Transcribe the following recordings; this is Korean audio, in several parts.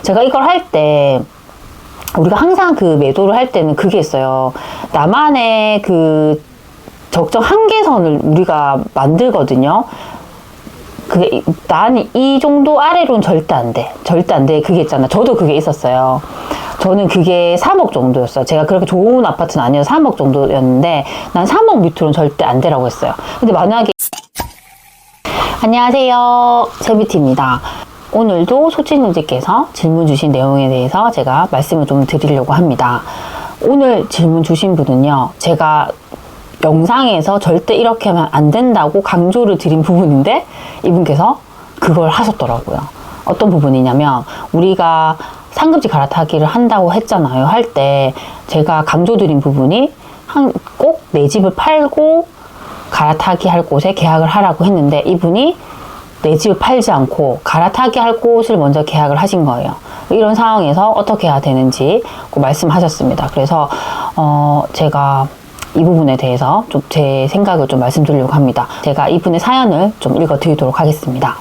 제가 이걸 할 때 우리가 항상 그 매도를 할 때는 그게 있어요. 나만의 그 적정 한계선을 우리가 만들거든요. 그게 난 이 정도 아래로는 절대 안 돼. 절대 안 돼. 그게 있잖아. 저도 그게 있었어요. 저는 그게 3억 정도였어요. 제가 그렇게 좋은 아파트는 아니어서 3억 정도였는데 난 3억 밑으로는 절대 안 되라고 했어요. 근데 만약에 안녕하세요. 세비티입니다. 오늘도 소치님들께서 질문 주신 내용에 대해서 제가 말씀을 좀 드리려고 합니다. 오늘 질문 주신 분은요, 제가 영상에서 절대 이렇게 하면 안 된다고 강조를 드린 부분인데 이분께서 그걸 하셨더라고요. 어떤 부분이냐면 우리가 상급지 갈아타기를 한다고 했잖아요. 할 때 제가 강조드린 부분이 꼭 내 집을 팔고 갈아타기 할 곳에 계약을 하라고 했는데 이분이 내 집을 팔지 않고 갈아타기 할 곳을 먼저 계약을 하신 거예요. 이런 상황에서 어떻게 해야 되는지 말씀하셨습니다. 그래서 제가 이 부분에 대해서 좀 제 생각을 좀 말씀드리려고 합니다. 제가 이분의 사연을 좀 읽어드리도록 하겠습니다.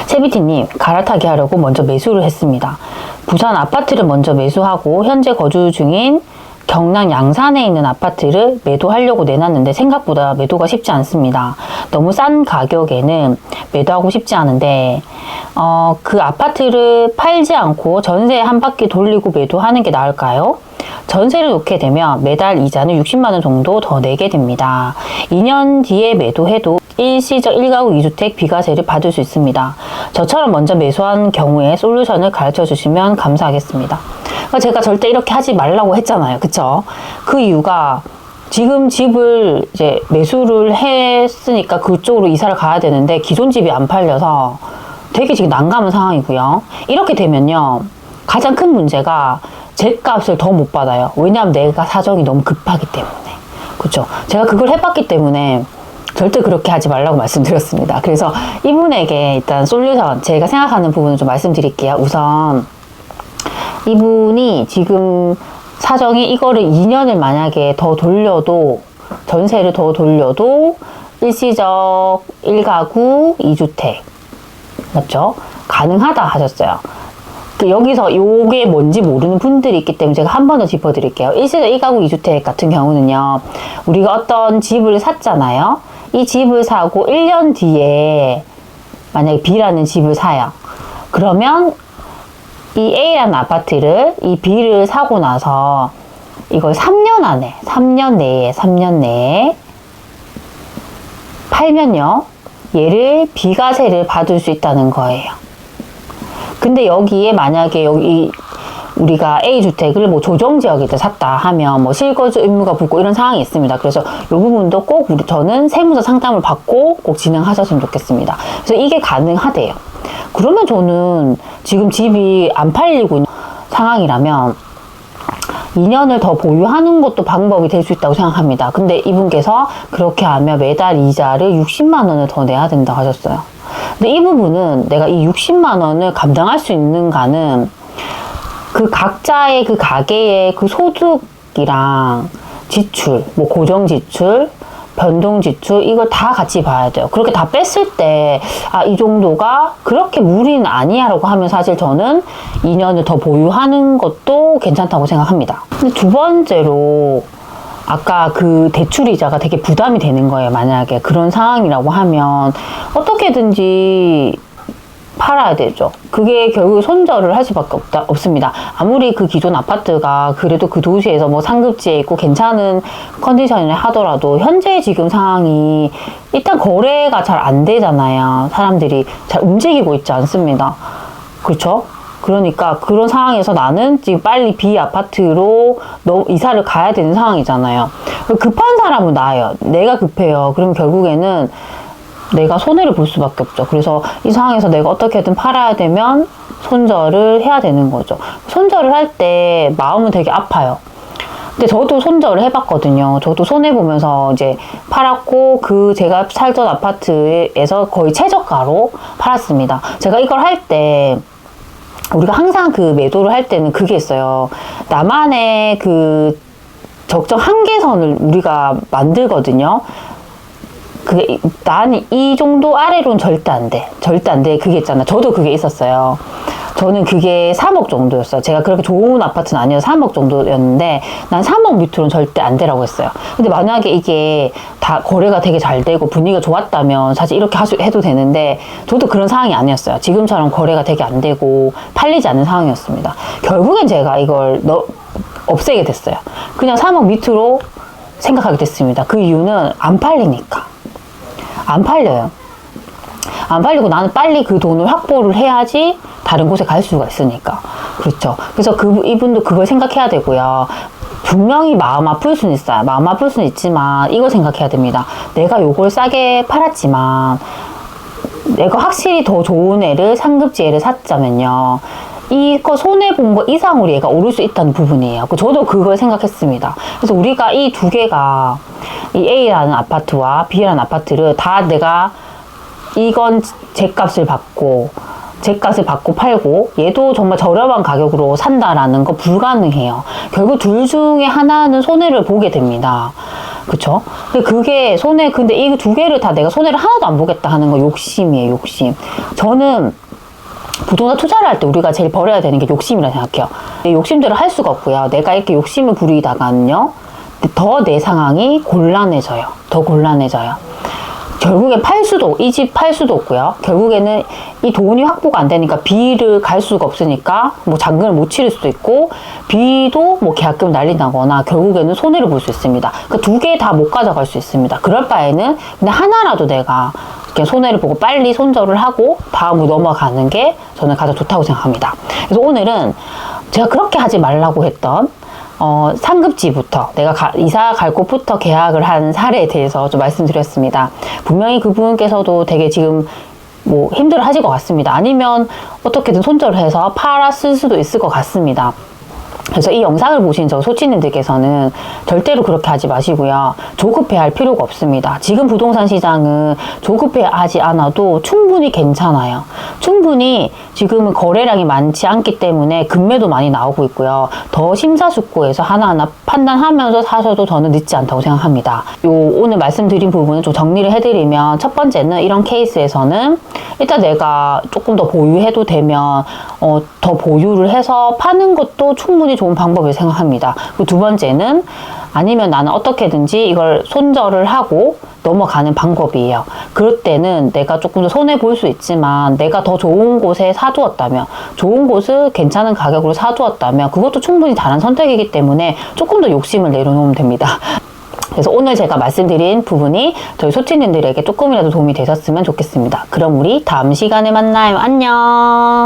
세비티님, 갈아타기 하려고 먼저 매수를 했습니다. 부산 아파트를 먼저 매수하고 현재 거주 중인 경남 양산에 있는 아파트를 매도하려고 내놨는데 생각보다 매도가 쉽지 않습니다. 너무 싼 가격에는 매도하고 싶지 않은데 그 아파트를 팔지 않고 전세 한 바퀴 돌리고 매도하는 게 나을까요? 전세를 놓게 되면 매달 이자는 60만 원 정도 더 내게 됩니다. 2년 뒤에 매도해도 일시적 1가구 2주택 비과세를 받을 수 있습니다. 저처럼 먼저 매수한 경우에 솔루션을 가르쳐 주시면 감사하겠습니다. 제가 절대 이렇게 하지 말라고 했잖아요. 그쵸? 그 이유가 지금 집을 이제 매수를 했으니까 그쪽으로 이사를 가야 되는데 기존 집이 안 팔려서 되게 지금 난감한 상황이고요. 이렇게 되면요, 가장 큰 문제가 죗값을 더 못 받아요. 왜냐하면 내가 사정이 너무 급하기 때문에. 그쵸? 제가 그걸 해봤기 때문에 절대 그렇게 하지 말라고 말씀드렸습니다. 그래서 이분에게 일단 솔루션, 제가 생각하는 부분을 좀 말씀드릴게요. 우선 이분이 지금 사정이 이거를 2년을 만약에 더 돌려도, 전세를 더 돌려도 일시적 1가구 2주택 맞죠? 가능하다 하셨어요. 여기서 요게 뭔지 모르는 분들이 있기 때문에 제가 한 번 더 짚어드릴게요. 일시적 1가구 2주택 같은 경우는요, 우리가 어떤 집을 샀잖아요. 이 집을 사고 1년 뒤에 만약에 B라는 집을 사요. 그러면 이 A라는 아파트를, 이 B를 사고 나서 이걸 3년 내에 팔면요, 얘를 비과세를 받을 수 있다는 거예요. 근데 여기에 만약에 여기 우리가 A주택을 뭐 조정지역에다 샀다 하면 뭐 실거주 의무가 붙고 이런 상황이 있습니다. 그래서 이 부분도 꼭 저는 세무서 상담을 받고 꼭 진행하셨으면 좋겠습니다. 그래서 이게 가능하대요. 그러면 저는 지금 집이 안 팔리고 있는 상황이라면 2년을 더 보유하는 것도 방법이 될 수 있다고 생각합니다. 근데 이분께서 그렇게 하면 매달 이자를 60만 원을 더 내야 된다고 하셨어요. 근데 이 부분은 내가 이 60만 원을 감당할 수 있는가는 그 각자의 그 가계의 그 소득이랑 지출, 뭐 고정 지출, 변동 지출, 이걸 다 같이 봐야 돼요. 그렇게 다 뺐을 때, 이 정도가 그렇게 무리는 아니야라고 하면 사실 저는 2년을 더 보유하는 것도 괜찮다고 생각합니다. 근데 두 번째로, 아까 그 대출이자가 되게 부담이 되는 거예요. 만약에 그런 상황이라고 하면 어떻게든지 팔아야 되죠. 그게 결국 손절을 할 수밖에 없습니다. 아무리 그 기존 아파트가 그래도 그 도시에서 뭐 상급지에 있고 괜찮은 컨디션을 하더라도 현재 지금 상황이 일단 거래가 잘 안 되잖아요. 사람들이 잘 움직이고 있지 않습니다. 그렇죠? 그러니까 그런 상황에서 나는 지금 빨리 B 아파트로 이사를 가야 되는 상황이잖아요. 급한 사람은 나예요. 내가 급해요. 그럼 결국에는 내가 손해를 볼 수밖에 없죠. 그래서 이 상황에서 내가 어떻게든 팔아야 되면 손절을 해야 되는 거죠. 손절을 할 때 마음은 되게 아파요. 근데 저도 손절을 해봤거든요. 저도 손해보면서 이제 팔았고, 제가 살던 아파트에서 거의 최저가로 팔았습니다. 제가 이걸 할 때, 우리가 항상 그 매도를 할 때는 그게 있어요. 나만의 그 적정 한계선을 우리가 만들거든요. 그게 난 이 정도 아래로는 절대 안 돼. 절대 안 돼. 그게 있잖아. 저도 그게 있었어요. 저는 그게 3억 정도였어요. 제가 그렇게 좋은 아파트는 아니어서 3억 정도였는데 난 3억 밑으로는 절대 안 되라고 했어요. 근데 만약에 이게 다 거래가 되게 잘 되고 분위기가 좋았다면 사실 이렇게 해도 되는데 저도 그런 상황이 아니었어요. 지금처럼 거래가 되게 안 되고 팔리지 않는 상황이었습니다. 결국엔 제가 이걸 없애게 됐어요. 그냥 3억 밑으로 생각하게 됐습니다. 그 이유는 안 팔리니까. 안 팔려요. 안 팔리고 나는 빨리 그 돈을 확보를 해야지 다른 곳에 갈 수가 있으니까. 그렇죠. 그래서 이분도 그걸 생각해야 되고요. 분명히 마음 아플 수는 있어요. 마음 아플 수는 있지만 이거 생각해야 됩니다. 내가 요걸 싸게 팔았지만 내가 확실히 더 좋은 애를 상급지 애를 샀자면요. 이거 손해본 거 이상으로 얘가 오를 수 있다는 부분이에요. 저도 그걸 생각했습니다. 그래서 우리가 이 두 개가 이 A라는 아파트와 B라는 아파트를 다 내가 이건 제 값을 받고 팔고 얘도 정말 저렴한 가격으로 산다라는 거 불가능해요. 결국 둘 중에 하나는 손해를 보게 됩니다. 그쵸? 근데 그게 근데 이 두 개를 다 내가 손해를 하나도 안 보겠다 하는 거 욕심이에요, 욕심. 저는 부동산 투자를 할 때 우리가 제일 버려야 되는 게 욕심이라 생각해요. 욕심대로 할 수가 없고요. 내가 이렇게 욕심을 부리다가는요, 더 내 상황이 곤란해져요. 더 곤란해져요. 결국에 이 집 팔 수도 없고요. 결국에는 이 돈이 확보가 안 되니까 B를 갈 수가 없으니까 뭐 잔금을 못 치를 수도 있고 B도 뭐 계약금 난리 나거나 결국에는 손해를 볼 수 있습니다. 그러니까 두 개 다 못 가져갈 수 있습니다. 그럴 바에는 그냥 하나라도 내가 이렇게 손해를 보고 빨리 손절을 하고 다음으로 넘어가는 게 저는 가장 좋다고 생각합니다. 그래서 오늘은 제가 그렇게 하지 말라고 했던 상급지부터 내가 이사 갈 곳부터 계약을 한 사례에 대해서 좀 말씀드렸습니다. 분명히 그분께서도 되게 지금 뭐 힘들어 하실 것 같습니다. 아니면 어떻게든 손절을 해서 팔았을 수도 있을 것 같습니다. 그래서 이 영상을 보신 저 소치님들께서는 절대로 그렇게 하지 마시고요. 조급해 할 필요가 없습니다. 지금 부동산 시장은 조급해 하지 않아도 충분히 괜찮아요. 충분히 지금은 거래량이 많지 않기 때문에 급매도 많이 나오고 있고요. 더 심사숙고해서 하나하나 판단하면서 사셔도 저는 늦지 않다고 생각합니다. 오늘 말씀드린 부분을 좀 정리를 해드리면 첫 번째는 이런 케이스에서는 일단 내가 조금 더 보유해도 되면 더 보유를 해서 파는 것도 충분히 좋은 방법을 생각합니다. 그리고 두 번째는 아니면 나는 어떻게든지 이걸 손절을 하고 넘어가는 방법이에요. 그럴 때는 내가 조금 더 손해볼 수 있지만 내가 더 좋은 곳에 사두었다면 좋은 곳을 괜찮은 가격으로 사두었다면 그것도 충분히 다른 선택이기 때문에 조금 더 욕심을 내려놓으면 됩니다. 그래서 오늘 제가 말씀드린 부분이 저희 소치님들에게 조금이라도 도움이 되셨으면 좋겠습니다. 그럼 우리 다음 시간에 만나요. 안녕.